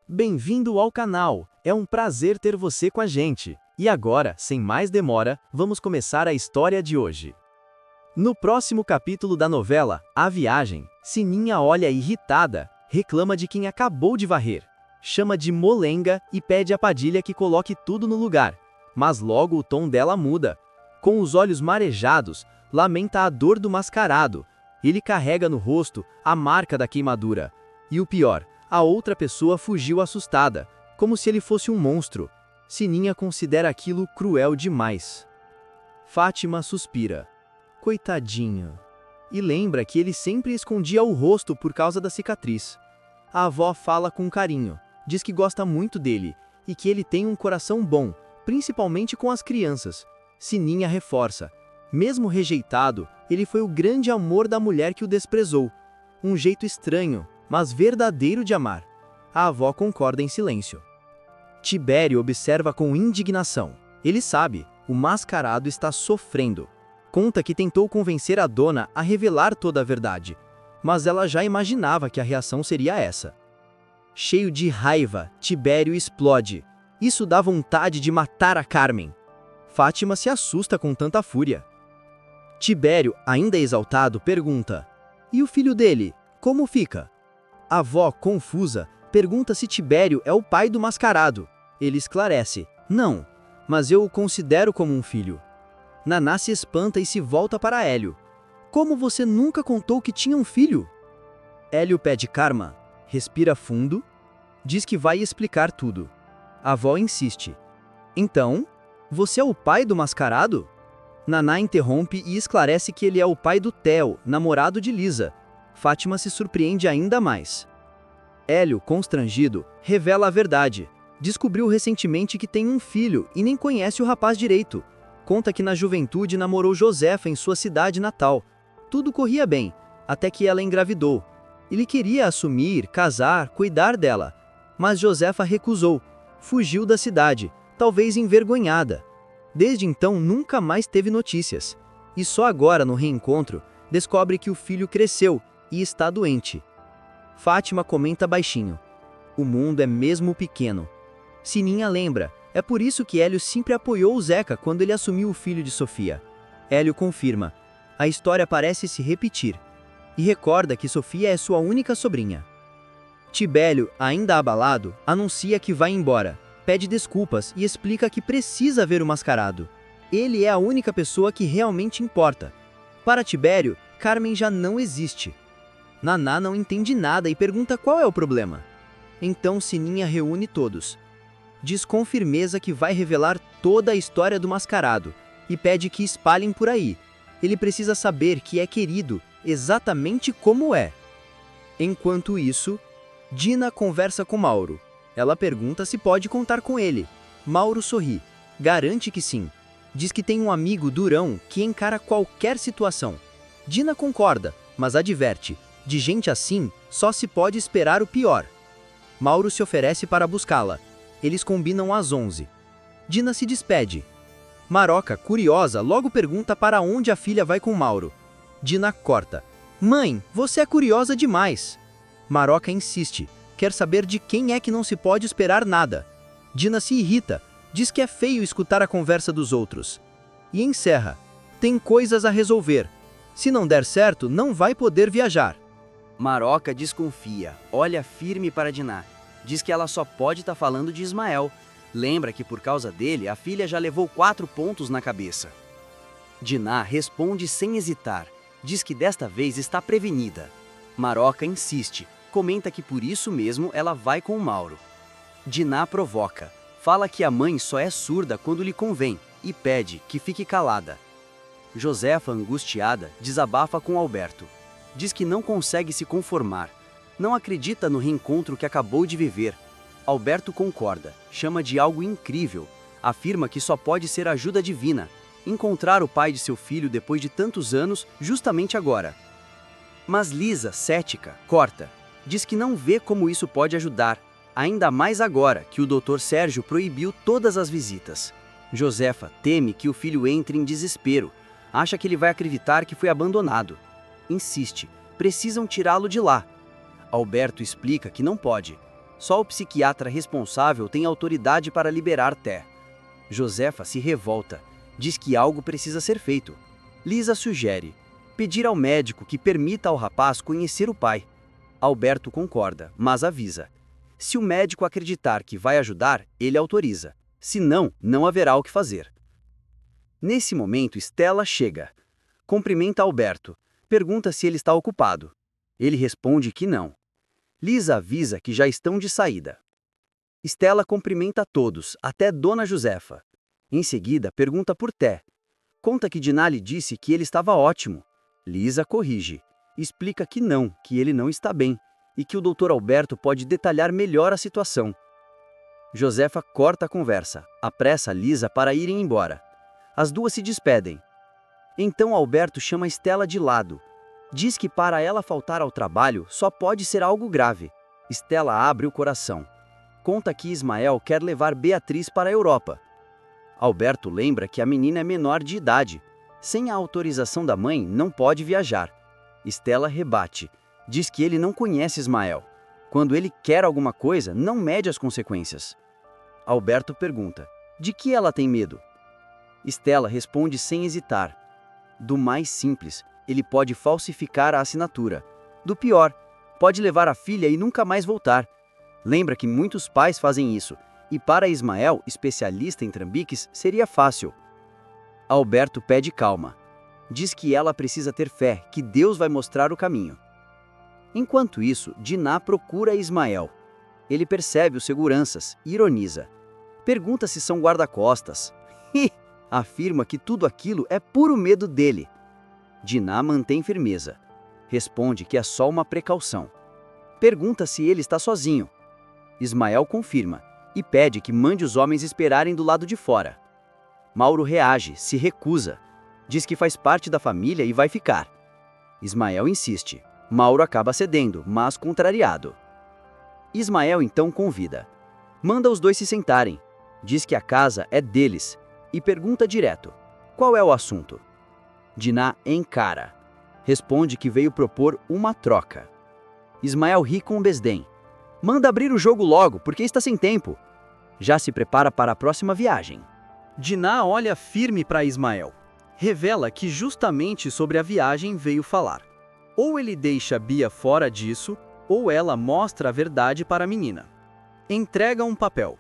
Bem-vindo ao canal, é um prazer ter você com a gente. E agora, sem mais demora, vamos começar a história de hoje. No próximo capítulo da novela, A Viagem, Sininha olha irritada, reclama de quem acabou de varrer, chama de molenga e pede a Padilha que coloque tudo no lugar, mas logo o tom dela muda. Com os olhos marejados, lamenta a dor do mascarado. Ele carrega no rosto a marca da queimadura. E o pior, a outra pessoa fugiu assustada, como se ele fosse um monstro. Sininha considera aquilo cruel demais. Fátima suspira. Coitadinho. E lembra que ele sempre escondia o rosto por causa da cicatriz. A avó fala com carinho, diz que gosta muito dele e que ele tem um coração bom, principalmente com as crianças. Sininha reforça. Mesmo rejeitado, ele foi o grande amor da mulher que o desprezou. Um jeito estranho, mas verdadeiro de amar. A avó concorda em silêncio. Tibério observa com indignação. Ele sabe, o mascarado está sofrendo. Conta que tentou convencer a dona a revelar toda a verdade, mas ela já imaginava que a reação seria essa. Cheio de raiva, Tibério explode. Isso dá vontade de matar a Carmen. Fátima se assusta com tanta fúria. Tibério, ainda exaltado, pergunta: "E o filho dele, como fica?" A avó, confusa, pergunta se Tibério é o pai do mascarado. Ele esclarece: "Não, mas eu o considero como um filho." Naná se espanta e se volta para Hélio. "Como você nunca contou que tinha um filho?" Hélio pede calma, respira fundo, diz que vai explicar tudo. A avó insiste: "Então, você é o pai do mascarado?" Naná interrompe e esclarece que ele é o pai do Theo, namorado de Lisa. Fátima se surpreende ainda mais. Hélio, constrangido, revela a verdade. Descobriu recentemente que tem um filho e nem conhece o rapaz direito. Conta que na juventude namorou Josefa em sua cidade natal. Tudo corria bem, até que ela engravidou. Ele queria assumir, casar, cuidar dela. Mas Josefa recusou. Fugiu da cidade, talvez envergonhada. Desde então nunca mais teve notícias. E só agora, no reencontro, descobre que o filho cresceu e está doente. Fátima comenta baixinho: "O mundo é mesmo pequeno." Sininha lembra, é por isso que Hélio sempre apoiou o Zeca quando ele assumiu o filho de Sofia. Hélio confirma: a história parece se repetir. E recorda que Sofia é sua única sobrinha. Tibério, ainda abalado, anuncia que vai embora, pede desculpas e explica que precisa ver o mascarado. Ele é a única pessoa que realmente importa. Para Tibério, Carmen já não existe. Naná não entende nada e pergunta qual é o problema. Então Sininha reúne todos. Diz com firmeza que vai revelar toda a história do mascarado e pede que espalhem por aí. Ele precisa saber que é querido exatamente como é. Enquanto isso, Dina conversa com Mauro. Ela pergunta se pode contar com ele. Mauro sorri. Garante que sim. Diz que tem um amigo durão que encara qualquer situação. Dina concorda, mas adverte: de gente assim, só se pode esperar o pior. Mauro se oferece para buscá-la. Eles combinam às 11. Dina se despede. Maroca, curiosa, logo pergunta para onde a filha vai com Mauro. Dina corta: "Mãe, você é curiosa demais." Maroca insiste. Quer saber de quem é que não se pode esperar nada. Dina se irrita. Diz que é feio escutar a conversa dos outros. E encerra: "Tem coisas a resolver. Se não der certo, não vai poder viajar." Maroca desconfia, olha firme para Diná. Diz que ela só pode estar falando de Ismael. Lembra que por causa dele, a filha já levou 4 pontos na cabeça. Diná responde sem hesitar. Diz que desta vez está prevenida. Maroca insiste, comenta que por isso mesmo ela vai com o Mauro. Diná provoca, fala que a mãe só é surda quando lhe convém e pede que fique calada. Josefa, angustiada, desabafa com Alberto. Diz que não consegue se conformar. Não acredita no reencontro que acabou de viver. Alberto concorda, chama de algo incrível. Afirma que só pode ser ajuda divina. Encontrar o pai de seu filho depois de tantos anos, justamente agora. Mas Lisa, cética, corta. Diz que não vê como isso pode ajudar. Ainda mais agora que o Dr. Sérgio proibiu todas as visitas. Josefa teme que o filho entre em desespero. Acha que ele vai acreditar que foi abandonado. Insiste, precisam tirá-lo de lá. Alberto explica que não pode. Só o psiquiatra responsável tem autoridade para liberar Té. Josefa se revolta, diz que algo precisa ser feito. Lisa sugere pedir ao médico que permita ao rapaz conhecer o pai. Alberto concorda, mas avisa: se o médico acreditar que vai ajudar, ele autoriza. Se não, não haverá o que fazer. Nesse momento, Stella chega. Cumprimenta Alberto. Pergunta se ele está ocupado. Ele responde que não. Lisa avisa que já estão de saída. Stella cumprimenta todos, até Dona Josefa. Em seguida, pergunta por Té. Conta que Dinah lhe disse que ele estava ótimo. Lisa corrige. Explica que ele não está bem, e que o Dr. Alberto pode detalhar melhor a situação. Josefa corta a conversa, apressa Lisa para irem embora. As duas se despedem. Então Alberto chama Stella de lado. Diz que para ela faltar ao trabalho só pode ser algo grave. Stella abre o coração. Conta que Ismael quer levar Beatriz para a Europa. Alberto lembra que a menina é menor de idade. Sem a autorização da mãe, não pode viajar. Stella rebate. Diz que ele não conhece Ismael. Quando ele quer alguma coisa, não mede as consequências. Alberto pergunta: de que ela tem medo? Stella responde sem hesitar: do mais simples, ele pode falsificar a assinatura. Do pior, pode levar a filha e nunca mais voltar. Lembra que muitos pais fazem isso, e para Ismael, especialista em trambiques, seria fácil. Alberto pede calma. Diz que ela precisa ter fé, que Deus vai mostrar o caminho. Enquanto isso, Dinah procura Ismael. Ele percebe os seguranças e ironiza. Pergunta se são guarda-costas. E afirma que tudo aquilo é puro medo dele. Dinah mantém firmeza. Responde que é só uma precaução. Pergunta se ele está sozinho. Ismael confirma e pede que mande os homens esperarem do lado de fora. Mauro reage, se recusa. Diz que faz parte da família e vai ficar. Ismael insiste. Mauro acaba cedendo, mas contrariado. Ismael então convida. Manda os dois se sentarem. Diz que a casa é deles e pergunta direto: qual é o assunto? Dinah encara. Responde que veio propor uma troca. Ismael ri com desdém. Manda abrir o jogo logo, porque está sem tempo. Já se prepara para a próxima viagem. Dinah olha firme para Ismael. Revela que justamente sobre a viagem veio falar. Ou ele deixa Bia fora disso, ou ela mostra a verdade para a menina. Entrega um papel.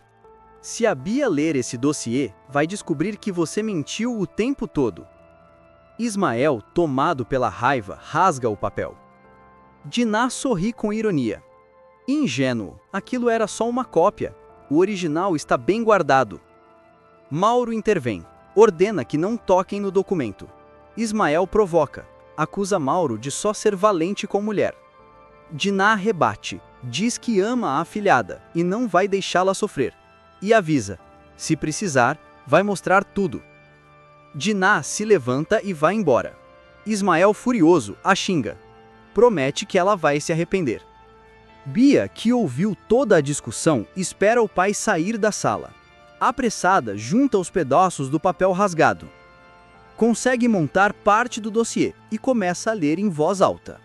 Se a Bia ler esse dossiê, vai descobrir que você mentiu o tempo todo. Ismael, tomado pela raiva, rasga o papel. Dinah sorri com ironia. Ingênuo, aquilo era só uma cópia. O original está bem guardado. Mauro intervém. Ordena que não toquem no documento. Ismael provoca. Acusa Mauro de só ser valente com mulher. Dinah rebate. Diz que ama a afilhada e não vai deixá-la sofrer. E avisa: se precisar, vai mostrar tudo. Dinah se levanta e vai embora. Ismael, furioso, a xinga. Promete que ela vai se arrepender. Bia, que ouviu toda a discussão, espera o pai sair da sala. Apressada, junta os pedaços do papel rasgado. Consegue montar parte do dossiê e começa a ler em voz alta.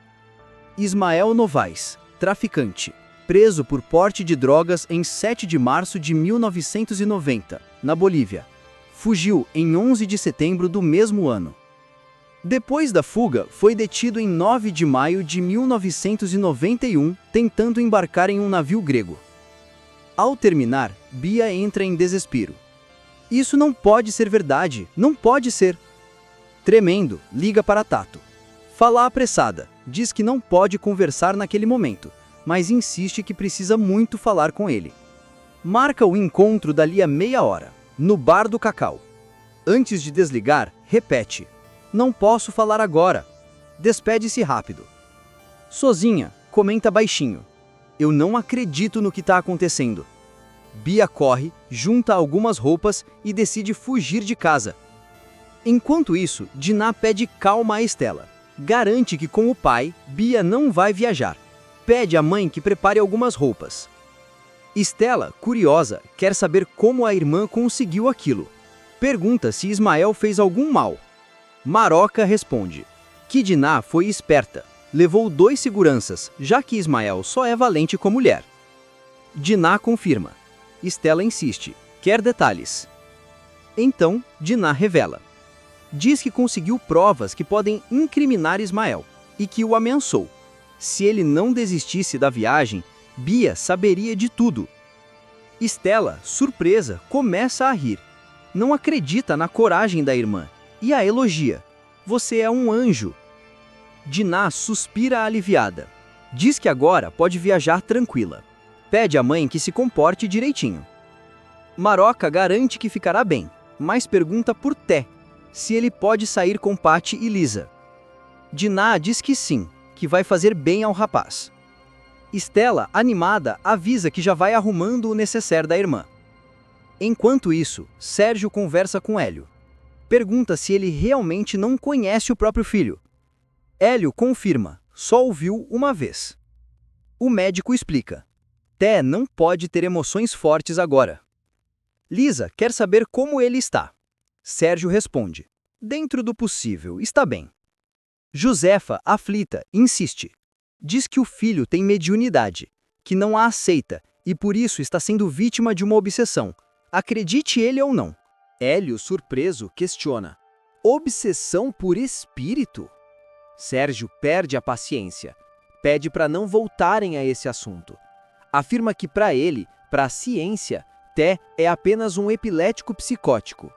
Ismael Novaes, traficante, preso por porte de drogas em 7 de março de 1990, na Bolívia. Fugiu em 11 de setembro do mesmo ano. Depois da fuga, foi detido em 9 de maio de 1991, tentando embarcar em um navio grego. Ao terminar, Bia entra em desespero. Isso não pode ser verdade, não pode ser. Tremendo, liga para Tato. Fala apressada, diz que não pode conversar naquele momento, mas insiste que precisa muito falar com ele. Marca o encontro dali a meia hora, no bar do Cacau. Antes de desligar, repete: não posso falar agora. Despede-se rápido. Sozinha, comenta baixinho: eu não acredito no que está acontecendo. Bia corre, junta algumas roupas e decide fugir de casa. Enquanto isso, Dinah pede calma a Stella. Garante que com o pai, Bia não vai viajar. Pede à mãe que prepare algumas roupas. Stella, curiosa, quer saber como a irmã conseguiu aquilo. Pergunta se Ismael fez algum mal. Maroca responde que Dinah foi esperta. Levou 2 seguranças, já que Ismael só é valente com mulher. Diná confirma. Estela insiste, quer detalhes. Então, Diná revela. Diz que conseguiu provas que podem incriminar Ismael e que o ameaçou. Se ele não desistisse da viagem, Bia saberia de tudo. Estela, surpresa, começa a rir. Não acredita na coragem da irmã e a elogia. Você é um anjo. Diná suspira aliviada. Diz que agora pode viajar tranquila. Pede à mãe que se comporte direitinho. Maroca garante que ficará bem, mas pergunta por Té, se ele pode sair com Pati e Lisa. Diná diz que sim, que vai fazer bem ao rapaz. Estela, animada, avisa que já vai arrumando o necessaire da irmã. Enquanto isso, Sérgio conversa com Hélio. Pergunta se ele realmente não conhece o próprio filho. Hélio confirma, só o viu uma vez. O médico explica. Té não pode ter emoções fortes agora. Lisa quer saber como ele está. Sérgio responde. Dentro do possível, está bem. Josefa, aflita, insiste. Diz que o filho tem mediunidade, que não a aceita e por isso está sendo vítima de uma obsessão. Acredite ele ou não. Hélio, surpreso, questiona. Obsessão por espírito? Sérgio perde a paciência. Pede para não voltarem a esse assunto. Afirma que para ele, para a ciência, Té é apenas um epilético psicótico.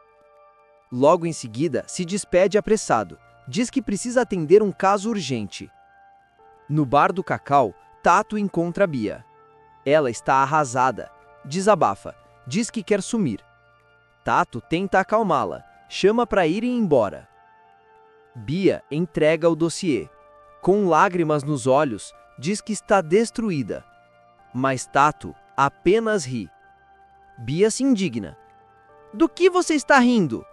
Logo em seguida, se despede apressado. Diz que precisa atender um caso urgente. No bar do Cacau, Tato encontra Bia. Ela está arrasada. Desabafa. Diz que quer sumir. Tato tenta acalmá-la. Chama para irem embora. Bia entrega o dossiê. Com lágrimas nos olhos, diz que está destruída. Mas Tato apenas ri. Bia se indigna. Do que você está rindo?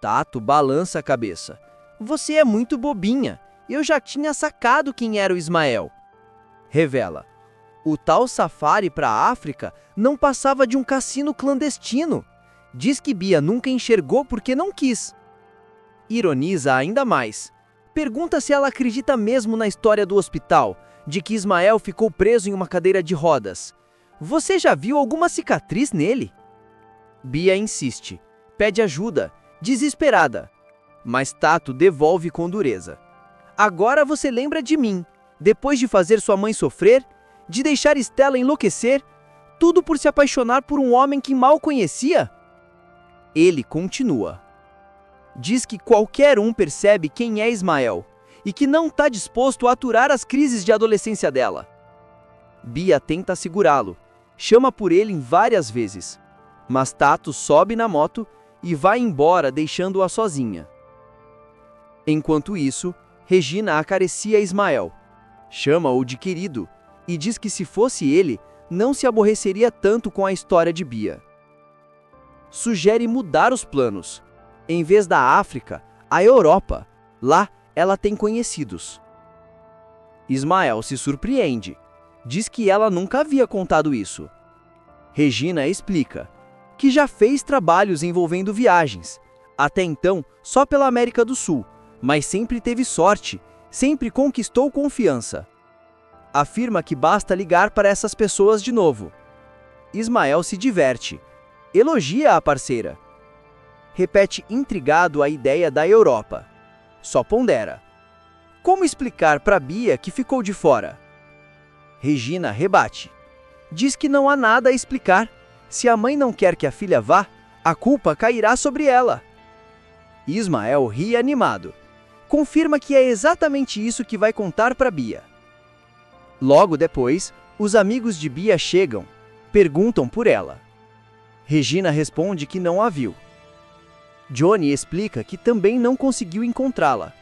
Tato balança a cabeça. Você é muito bobinha. Eu já tinha sacado quem era o Ismael. Revela. O tal safari para a África não passava de um cassino clandestino. Diz que Bia nunca enxergou porque não quis. Ironiza ainda mais. Pergunta se ela acredita mesmo na história do hospital, de que Ismael ficou preso em uma cadeira de rodas. Você já viu alguma cicatriz nele? Bia insiste. Pede ajuda, desesperada. Mas Tato devolve com dureza. Agora você lembra de mim, depois de fazer sua mãe sofrer, de deixar Estela enlouquecer, tudo por se apaixonar por um homem que mal conhecia? Ele continua. Diz que qualquer um percebe quem é Ismael e que não está disposto a aturar as crises de adolescência dela. Bia tenta segurá-lo, chama por ele em várias vezes, mas Tato sobe na moto e vai embora deixando-a sozinha. Enquanto isso, Regina acaricia Ismael, chama-o de querido e diz que se fosse ele, não se aborreceria tanto com a história de Bia. Sugere mudar os planos. Em vez da África, a Europa. Lá, ela tem conhecidos. Ismael se surpreende. Diz que ela nunca havia contado isso. Regina explica que já fez trabalhos envolvendo viagens. Até então, só pela América do Sul, mas sempre teve sorte, sempre conquistou confiança. Afirma que basta ligar para essas pessoas de novo. Ismael se diverte. Elogia a parceira. Repete intrigado a ideia da Europa. Só pondera. Como explicar para Bia que ficou de fora? Regina rebate. Diz que não há nada a explicar. Se a mãe não quer que a filha vá, a culpa cairá sobre ela. Ismael ri animado. Confirma que é exatamente isso que vai contar para Bia. Logo depois, os amigos de Bia chegam, perguntam por ela. Regina responde que não a viu. Johnny explica que também não conseguiu encontrá-la.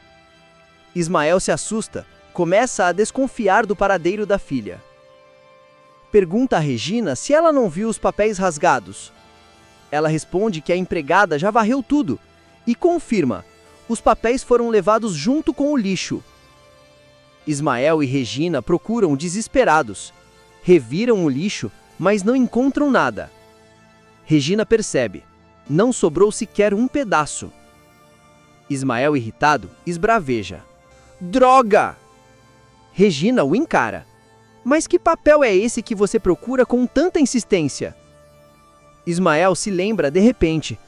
Ismael se assusta, começa a desconfiar do paradeiro da filha. Pergunta a Regina se ela não viu os papéis rasgados. Ela responde que a empregada já varreu tudo e confirma: os papéis foram levados junto com o lixo. Ismael e Regina procuram desesperados. Reviram o lixo, mas não encontram nada. Regina percebe. Não sobrou sequer um pedaço. Ismael, irritado, esbraveja. Droga! Regina o encara. Mas que papel é esse que você procura com tanta insistência? Ismael se lembra de repente.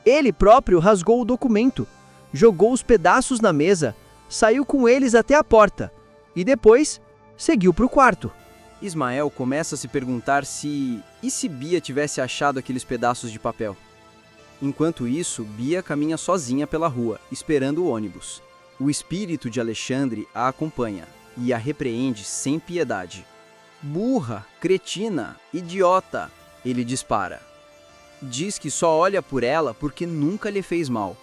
Ele próprio rasgou o documento, jogou os pedaços na mesa, saiu com eles até a porta e depois seguiu para o quarto. Ismael começa a se perguntar e se Bia tivesse achado aqueles pedaços de papel. Enquanto isso, Bia caminha sozinha pela rua, esperando o ônibus. O espírito de Alexandre a acompanha e a repreende sem piedade. Burra, cretina, idiota, ele dispara. Diz que só olha por ela porque nunca lhe fez mal.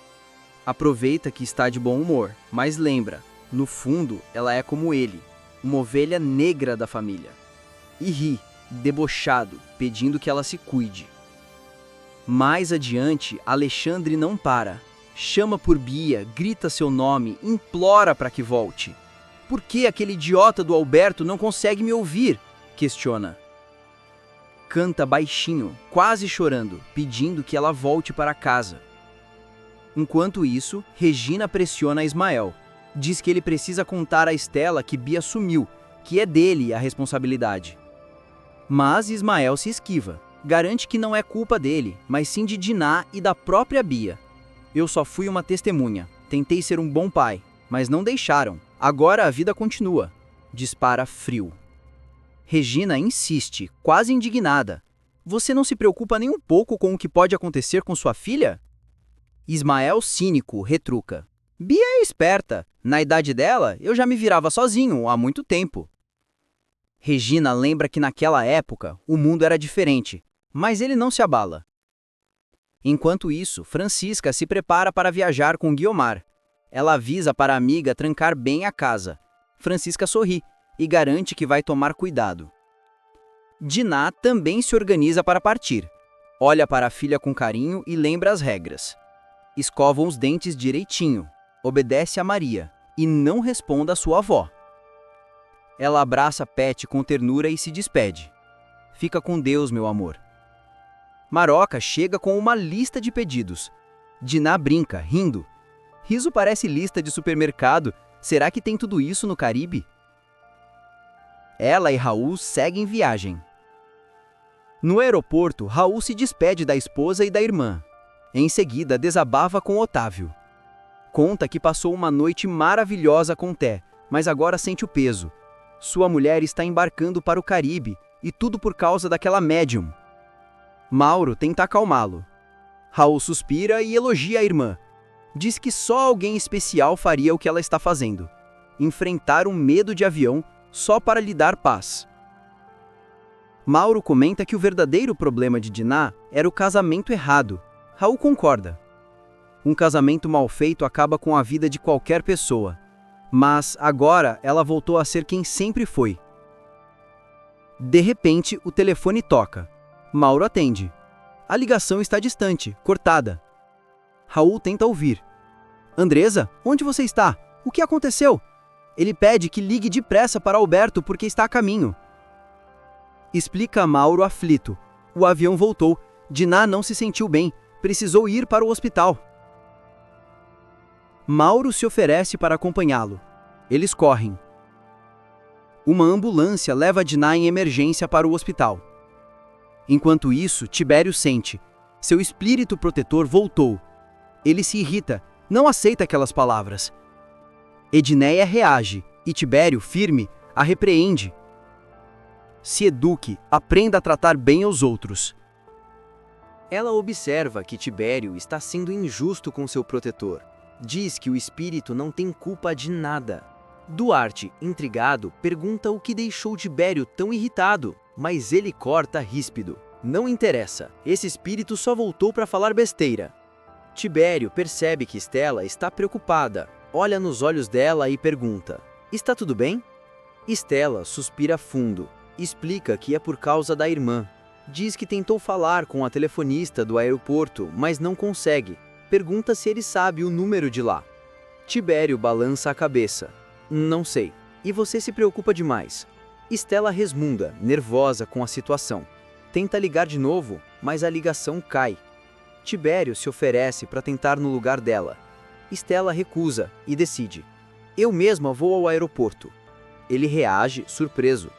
Aproveita que está de bom humor, mas lembra, no fundo, ela é como ele, uma ovelha negra da família. E ri, debochado, pedindo que ela se cuide. Mais adiante, Alexandre não para. Chama por Bia, grita seu nome, implora para que volte. Por que aquele idiota do Alberto não consegue me ouvir? Questiona. Canta baixinho, quase chorando, pedindo que ela volte para casa. Enquanto isso, Regina pressiona Ismael. Diz que ele precisa contar a Estela que Bia sumiu, que é dele a responsabilidade. Mas Ismael se esquiva. Garante que não é culpa dele, mas sim de Diná e da própria Bia. Eu só fui uma testemunha. Tentei ser um bom pai, mas não deixaram. Agora a vida continua. Dispara frio. Regina insiste, quase indignada. Você não se preocupa nem um pouco com o que pode acontecer com sua filha? Ismael, cínico, retruca. Bia é esperta. Na idade dela, eu já me virava sozinho há muito tempo. Regina lembra que naquela época o mundo era diferente, mas ele não se abala. Enquanto isso, Francisca se prepara para viajar com Guiomar. Ela avisa para a amiga trancar bem a casa. Francisca sorri e garante que vai tomar cuidado. Diná também se organiza para partir. Olha para a filha com carinho e lembra as regras. Escovam os dentes direitinho, obedece a Maria e não responda a sua avó. Ela abraça Pet com ternura e se despede. Fica com Deus, meu amor. Maroca chega com uma lista de pedidos. Diná brinca, rindo. Riso parece lista de supermercado. Será que tem tudo isso no Caribe? Ela e Raul seguem viagem. No aeroporto, Raul se despede da esposa e da irmã. Em seguida, desabafa com Otávio. Conta que passou uma noite maravilhosa com Té, mas agora sente o peso. Sua mulher está embarcando para o Caribe, e tudo por causa daquela médium. Mauro tenta acalmá-lo. Raul suspira e elogia a irmã. Diz que só alguém especial faria o que ela está fazendo. Enfrentar um medo de avião só para lhe dar paz. Mauro comenta que o verdadeiro problema de Diná era o casamento errado. Raul concorda. Um casamento mal feito acaba com a vida de qualquer pessoa. Mas, agora, ela voltou a ser quem sempre foi. De repente, o telefone toca. Mauro atende. A ligação está distante, cortada. Raul tenta ouvir. Andresa, onde você está? O que aconteceu? Ele pede que ligue depressa para Alberto porque está a caminho. Explica a Mauro aflito. O avião voltou. Diná não se sentiu bem. Precisou ir para o hospital. Mauro se oferece para acompanhá-lo. Eles correm. Uma ambulância leva Diná em emergência para o hospital. Enquanto isso, Tibério sente. Seu espírito protetor voltou. Ele se irrita, não aceita aquelas palavras. Edneia reage, e Tibério, firme, a repreende. Se eduque, aprenda a tratar bem os outros. Ela observa que Tibério está sendo injusto com seu protetor. Diz que o espírito não tem culpa de nada. Duarte, intrigado, pergunta o que deixou Tibério tão irritado, mas ele corta ríspido. Não interessa, esse espírito só voltou para falar besteira. Tibério percebe que Estela está preocupada, olha nos olhos dela e pergunta: está tudo bem? Estela suspira fundo, explica que é por causa da irmã. Diz que tentou falar com a telefonista do aeroporto, mas não consegue. Pergunta se ele sabe o número de lá. Tibério balança a cabeça. Não sei. E você se preocupa demais. Estela resmunga, nervosa com a situação. Tenta ligar de novo, mas a ligação cai. Tibério se oferece para tentar no lugar dela. Estela recusa e decide: eu mesma vou ao aeroporto. Ele reage, surpreso.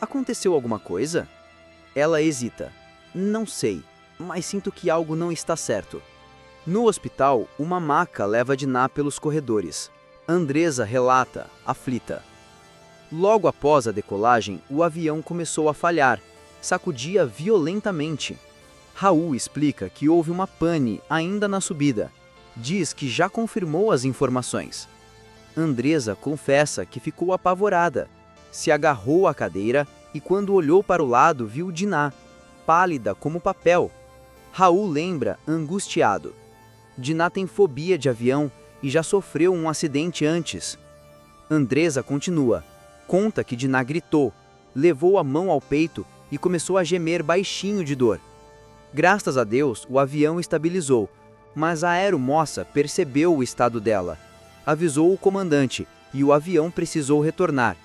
Aconteceu alguma coisa? Ela hesita. Não sei, mas sinto que algo não está certo. No hospital, uma maca leva Dinah pelos corredores. Andresa relata, aflita. Logo após a decolagem, o avião começou a falhar, sacudia violentamente. Raul explica que houve uma pane ainda na subida. Diz que já confirmou as informações. Andresa confessa que ficou apavorada. Se agarrou à cadeira e quando olhou para o lado viu Dinah, pálida como papel. Raul lembra, angustiado. Dinah tem fobia de avião e já sofreu um acidente antes. Andresa continua. Conta que Dinah gritou, levou a mão ao peito e começou a gemer baixinho de dor. Graças a Deus, o avião estabilizou, mas a aeromoça percebeu o estado dela. Avisou o comandante e o avião precisou retornar.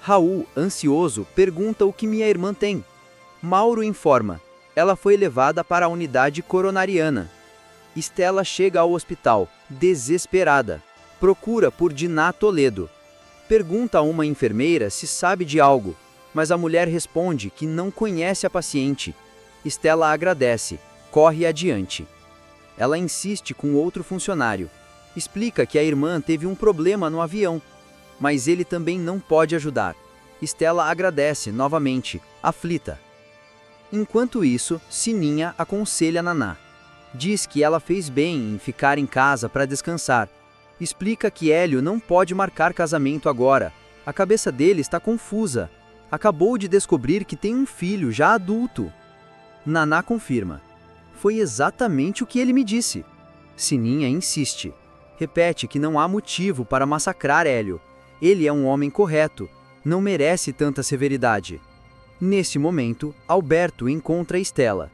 Raul, ansioso, pergunta o que minha irmã tem. Mauro informa. Ela foi levada para a unidade coronariana. Estela chega ao hospital, desesperada. Procura por Dinah Toledo. Pergunta a uma enfermeira se sabe de algo, mas a mulher responde que não conhece a paciente. Estela agradece, corre adiante. Ela insiste com outro funcionário. Explica que a irmã teve um problema no avião, mas ele também não pode ajudar. Estela agradece novamente, aflita. Enquanto isso, Sininha aconselha Naná. Diz que ela fez bem em ficar em casa para descansar. Explica que Hélio não pode marcar casamento agora. A cabeça dele está confusa. Acabou de descobrir que tem um filho já adulto. Naná confirma. Foi exatamente o que ele me disse. Sininha insiste. Repete que não há motivo para massacrar Hélio. Ele é um homem correto. Não merece tanta severidade. Nesse momento, Alberto encontra Estela.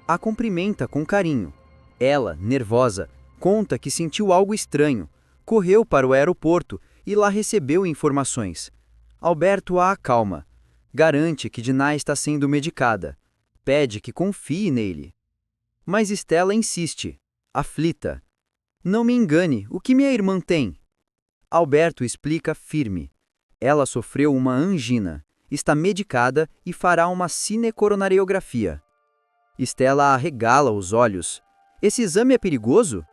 A cumprimenta com carinho. Ela, nervosa, conta que sentiu algo estranho. Correu para o aeroporto e lá recebeu informações. Alberto a acalma. Garante que Dinah está sendo medicada. Pede que confie nele. Mas Estela insiste, aflita. Não me engane, o que minha irmã tem? Alberto explica firme. Ela sofreu uma angina, está medicada e fará uma cinecoronariografia. Estela arregala os olhos. Esse exame é perigoso?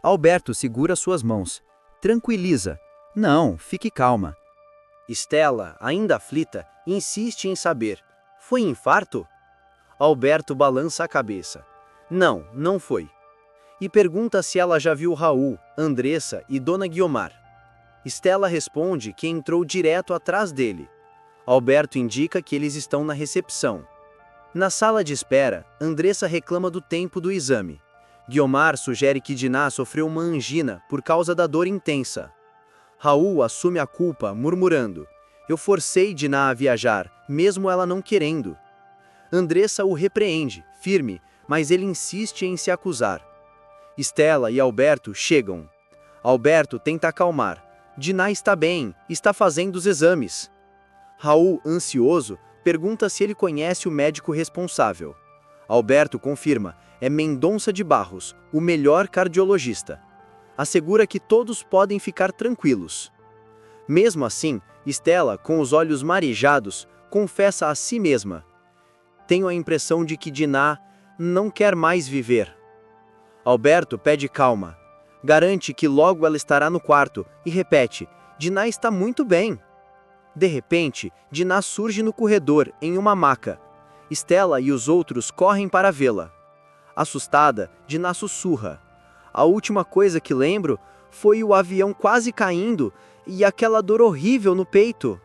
Alberto segura suas mãos. Tranquiliza. Não, fique calma. Estela, ainda aflita, insiste em saber. Foi infarto? Alberto balança a cabeça. Não, não foi. E pergunta se ela já viu Raul, Andressa e Dona Guiomar. Estela responde que entrou direto atrás dele. Alberto indica que eles estão na recepção. Na sala de espera, Andressa reclama do tempo do exame. Guiomar sugere que Dinah sofreu uma angina por causa da dor intensa. Raul assume a culpa, murmurando: eu forcei Dinah a viajar, mesmo ela não querendo. Andressa o repreende, firme, mas ele insiste em se acusar. Estela e Alberto chegam. Alberto tenta acalmar. Dinah está bem, está fazendo os exames. Raul, ansioso, pergunta se ele conhece o médico responsável. Alberto confirma, é Mendonça de Barros, o melhor cardiologista. Assegura que todos podem ficar tranquilos. Mesmo assim, Estela, com os olhos marejados, confessa a si mesma: tenho a impressão de que Dinah não quer mais viver. Alberto pede calma. Garante que logo ela estará no quarto e repete: Dinah está muito bem. De repente, Dinah surge no corredor, em uma maca. Estela e os outros correm para vê-la. Assustada, Dinah sussurra: a última coisa que lembro foi o avião quase caindo e aquela dor horrível no peito.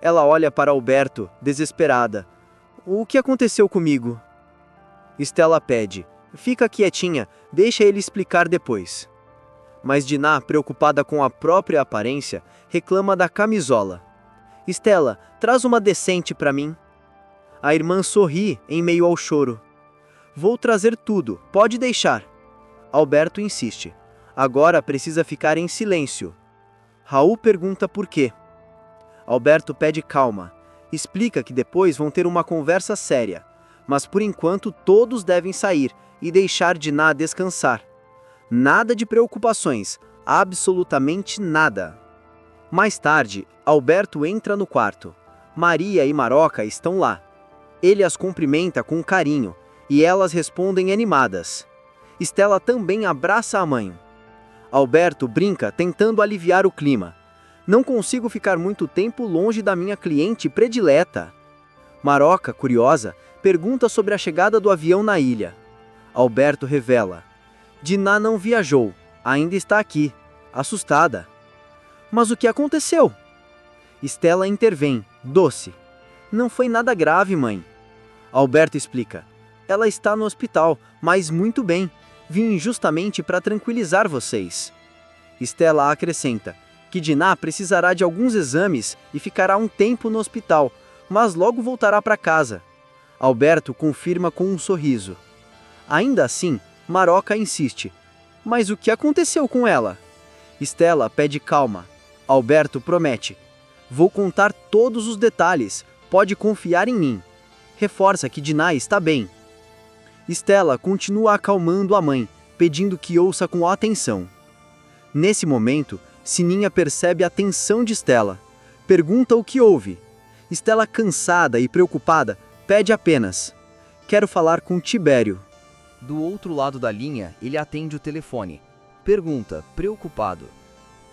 Ela olha para Alberto, desesperada. O que aconteceu comigo? Estela pede: fica quietinha, deixa ele explicar depois. Mas Dinah, preocupada com a própria aparência, reclama da camisola. Estela, traz uma decente para mim. A irmã sorri em meio ao choro. Vou trazer tudo, pode deixar. Alberto insiste. Agora precisa ficar em silêncio. Raul pergunta por quê. Alberto pede calma. Explica que depois vão ter uma conversa séria. Mas por enquanto todos devem sair e deixar Dinah descansar. Nada de preocupações, absolutamente nada. Mais tarde, Alberto entra no quarto. Maria e Maroca estão lá. Ele as cumprimenta com carinho, e elas respondem animadas. Estela também abraça a mãe. Alberto brinca tentando aliviar o clima. Não consigo ficar muito tempo longe da minha cliente predileta. Maroca, curiosa, pergunta sobre a chegada do avião na ilha. Alberto revela. Diná não viajou, ainda está aqui, assustada. Mas o que aconteceu? Estela intervém, doce. Não foi nada grave, mãe. Alberto explica. Ela está no hospital, mas muito bem. Vim justamente para tranquilizar vocês. Estela acrescenta que Diná precisará de alguns exames e ficará um tempo no hospital, mas logo voltará para casa. Alberto confirma com um sorriso. Ainda assim, Maroca insiste. Mas o que aconteceu com ela? Estela pede calma. Alberto promete. Vou contar todos os detalhes, pode confiar em mim. Reforça que Diná está bem. Estela continua acalmando a mãe, pedindo que ouça com atenção. Nesse momento, Sininha percebe a tensão de Estela. Pergunta o que houve. Estela, cansada e preocupada, pede apenas: quero falar com Tibério. Do outro lado da linha, ele atende o telefone. Pergunta, preocupado: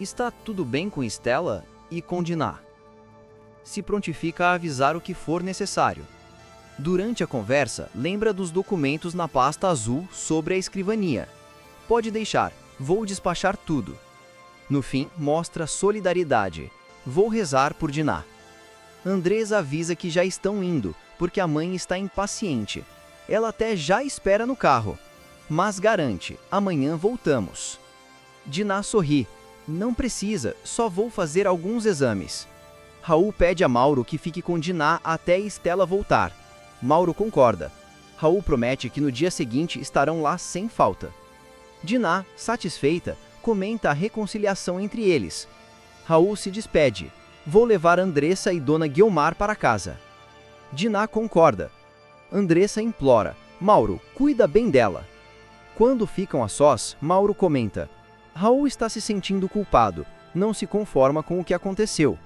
está tudo bem com Estela e com Diná? Se prontifica a avisar o que for necessário. Durante a conversa, lembra dos documentos na pasta azul sobre a escrivania. Pode deixar, vou despachar tudo. No fim, mostra solidariedade. Vou rezar por Diná. Andresa avisa que já estão indo, porque a mãe está impaciente. Ela até já espera no carro, mas garante, amanhã voltamos. Diná sorri. Não precisa, só vou fazer alguns exames. Raul pede a Mauro que fique com Diná até Estela voltar. Mauro concorda. Raul promete que no dia seguinte estarão lá sem falta. Diná, satisfeita, comenta a reconciliação entre eles. Raul se despede. Vou levar Andressa e Dona Guiomar para casa. Diná concorda. Andressa implora. Mauro, cuida bem dela. Quando ficam a sós, Mauro comenta. Raul está se sentindo culpado. Não se conforma com o que aconteceu.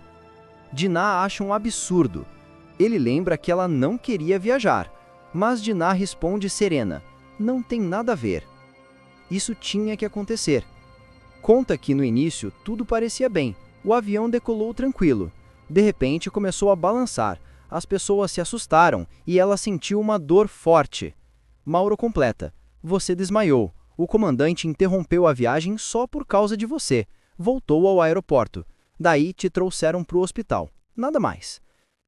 Diná acha um absurdo. Ele lembra que ela não queria viajar. Mas Diná responde serena. Não tem nada a ver. Isso tinha que acontecer. Conta que no início tudo parecia bem. O avião decolou tranquilo. De repente começou a balançar. As pessoas se assustaram e ela sentiu uma dor forte. Mauro completa. Você desmaiou. O comandante interrompeu a viagem só por causa de você. Voltou ao aeroporto. Daí te trouxeram para o hospital. Nada mais.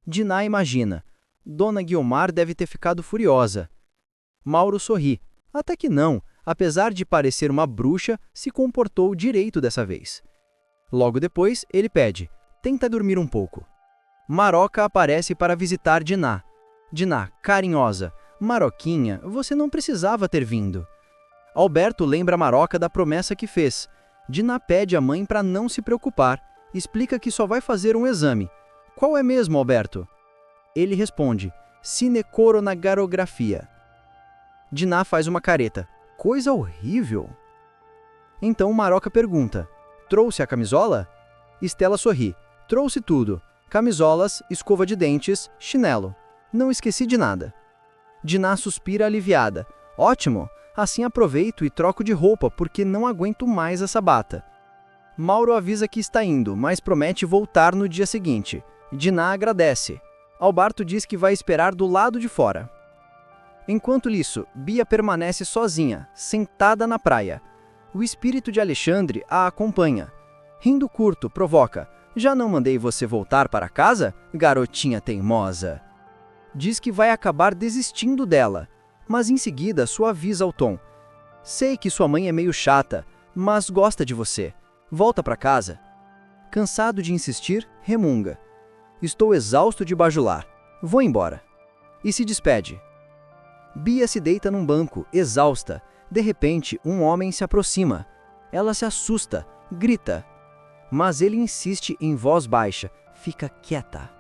Diná imagina. Dona Guiomar deve ter ficado furiosa. Mauro sorri. Até que não. Apesar de parecer uma bruxa, se comportou direito dessa vez. Logo depois, ele pede. Tenta dormir um pouco. Maroca aparece para visitar Diná. Diná, carinhosa. Maroquinha, você não precisava ter vindo. Alberto lembra Maroca da promessa que fez. Diná pede à mãe para não se preocupar. Explica que só vai fazer um exame. Qual é mesmo, Alberto? Ele responde. Cinecoronagarografia. Diná faz uma careta. Coisa horrível. Então Maroca pergunta. Trouxe a camisola? Estela sorri. Trouxe tudo. Camisolas, escova de dentes, chinelo. Não esqueci de nada. Diná suspira aliviada. Ótimo, assim aproveito e troco de roupa porque não aguento mais essa bata. Mauro avisa que está indo, mas promete voltar no dia seguinte. Diná agradece. Alberto diz que vai esperar do lado de fora. Enquanto isso, Bia permanece sozinha, sentada na praia. O espírito de Alexandre a acompanha. Rindo curto, provoca. Já não mandei você voltar para casa, garotinha teimosa? Diz que vai acabar desistindo dela, mas em seguida suaviza o tom. Sei que sua mãe é meio chata, mas gosta de você. Volta para casa. Cansado de insistir, remunga. Estou exausto de bajular. Vou embora. E se despede. Bia se deita num banco, exausta. De repente, um homem se aproxima. Ela se assusta, grita. Mas ele insiste em voz baixa. Fica quieta.